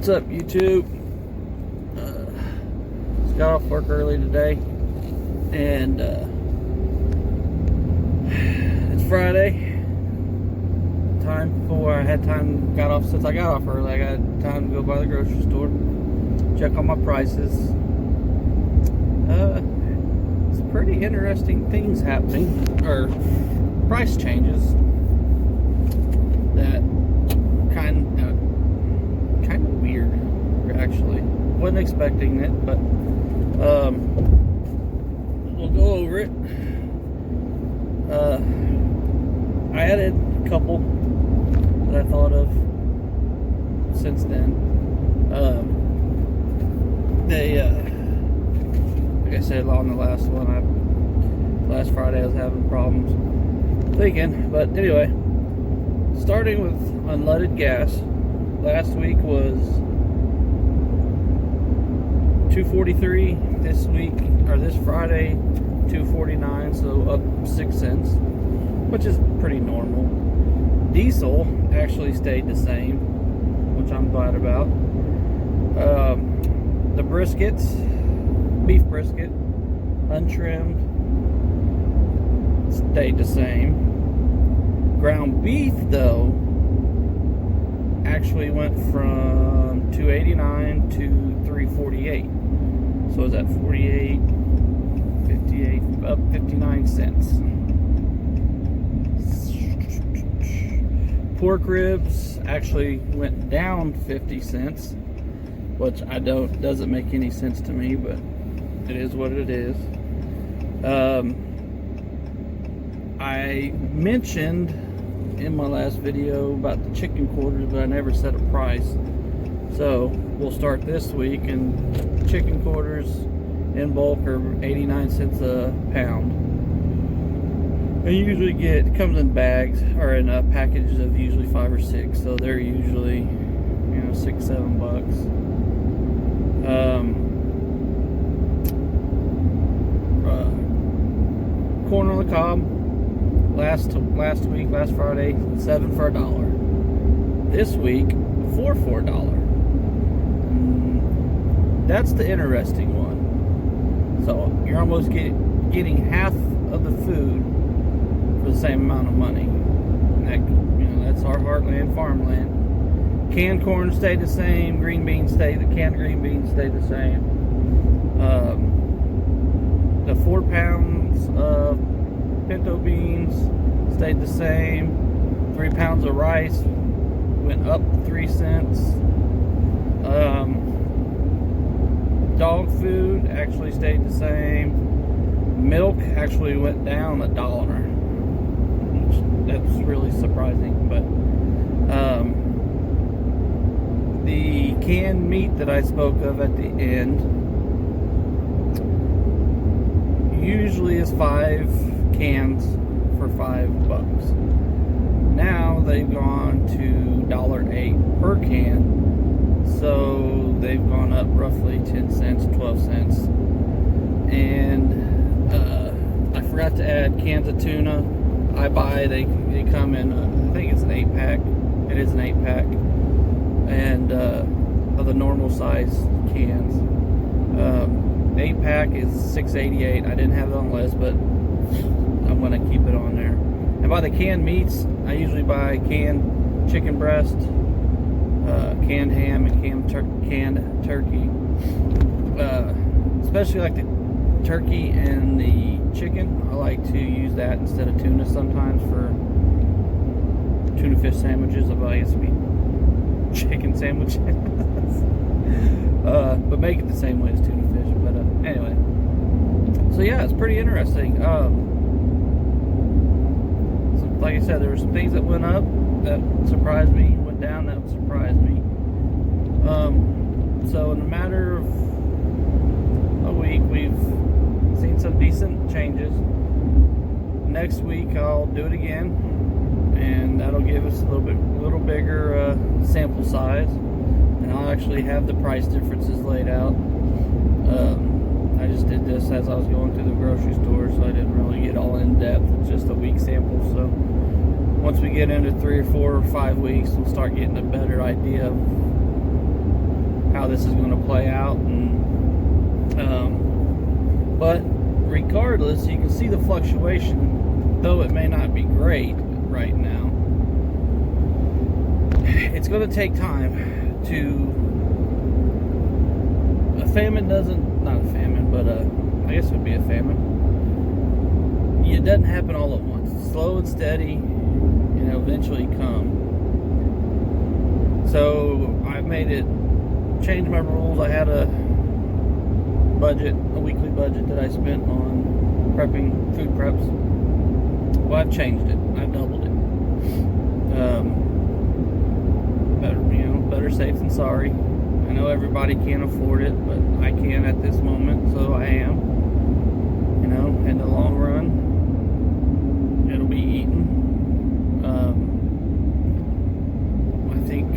What's up, YouTube? Just got off work early today, and it's Friday. Since I got off early, I got time to go by the grocery store, check on my prices. It's pretty interesting things happening, or price changes that kind of weird, actually. Wasn't expecting it, but we'll go over it. I added a couple that I thought of since then. Like I said on the last one, last Friday I was having problems thinking, but anyway, starting with unleaded gas. Last week was $2.43. This week, or this Friday, $2.49, so up 6 cents, which is pretty normal. Diesel actually stayed the same, which I'm glad about. The briskets, beef brisket, untrimmed, stayed the same. Ground beef, though, actually went from $2.89 to $3.48. So is that 48, 58, up 59 cents. Pork ribs actually went down 50 cents, which doesn't make any sense to me, but it is what it is. I mentioned in my last video about the chicken quarters, but I never set a price. So we'll start this week, and chicken quarters in bulk are 89 cents a pound. I usually it comes in bags, or in packages of usually 5 or 6, so they're usually, $6-7 bucks. Corn on the cob, last Friday, 7 for $1. This week, 4 for $1. That's the interesting one. So you're almost getting half of the food for the same amount of money. And that's our heartland, farmland. Canned corn stayed the same. Canned green beans stayed the same. The 4 pounds of pinto beans stayed the same. 3 pounds of rice went up 3 cents. Dog food actually stayed the same. Milk actually went down $1. That's really surprising, but the canned meat that I spoke of at the end usually is 5 cans for $5. Now they've gone to $1.08 per can, so they've gone up roughly 10 cents, 12 cents. And I forgot to add cans of tuna. They come in, I think it's an 8-pack. It is an 8-pack, and of the normal size cans. 8-pack is $6.88. I didn't have it on the list, but I'm gonna keep it on there. And by the canned meats, I usually buy canned chicken breast, canned ham, and canned turkey. Especially like the turkey and the chicken, I like to use that instead of tuna sometimes for tuna fish sandwiches. I guess it'd be chicken sandwiches. But make it the same way as tuna fish. But anyway, so yeah, it's pretty interesting. So like I said, there were some things that went up that surprised me, went down that surprised me. So in a matter of a week, we've seen some decent changes. Next week I'll do it again, and that'll give us a little bigger sample size, and I'll actually have the price differences laid out. I just did this as I was going through the grocery store, so I didn't really get all in depth. It's just a week sample. So once we get into 3 or 4 or 5 weeks, we'll start getting a better idea of how this is going to play out. But regardless, you can see the fluctuation, though it may not be great right now. It's going to take time to. A famine doesn't, not a famine, but I guess it would be a famine. It doesn't happen all at once. It's slow and steady, and it'll eventually come. So I've made it, changed my rules. I had a budget, a weekly budget that I spent on prepping, food preps. Well, I've changed it. I've doubled it. Better safe than sorry. I know everybody can't afford it, but I can at this moment, so I am. In the long run, it'll be eaten. I think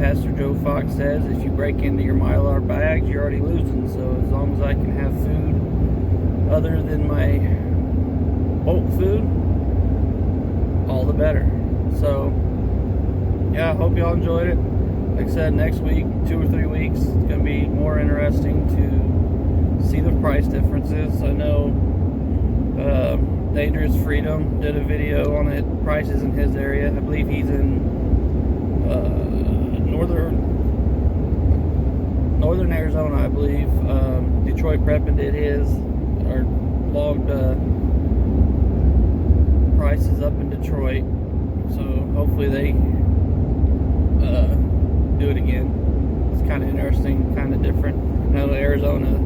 Pastor Joe Fox says if you break into your Mylar bags, you're already losing. So as long as I can have food other than my bulk food, all the better. So yeah, I hope y'all enjoyed it. Like I said, next week, 2 or 3 weeks, it's going to be more interesting to see the price differences. I know Dangerous Freedom did a video on it, prices in his area. I believe he's in northern Arizona, I believe. Detroit Prepping did his, or logged prices up in Detroit. So hopefully they do it again. It's kind of interesting, kind of different. I know Arizona,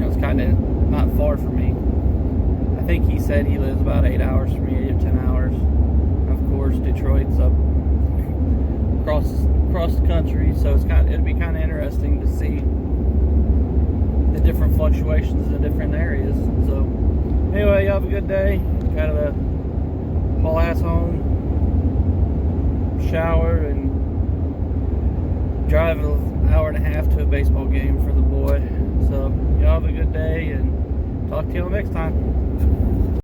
it's kind of not far from me. I think he said he lives about 8 hours from me, 8 or 10 hours. Of course, Detroit's up across the country, so it'd be kind of interesting to see the different fluctuations in the different areas. So anyway, y'all have a good day. Kind of a haul ass home, shower, and drive an hour and a half to a baseball game for the boy. So y'all have a good day, and talk to y'all next time.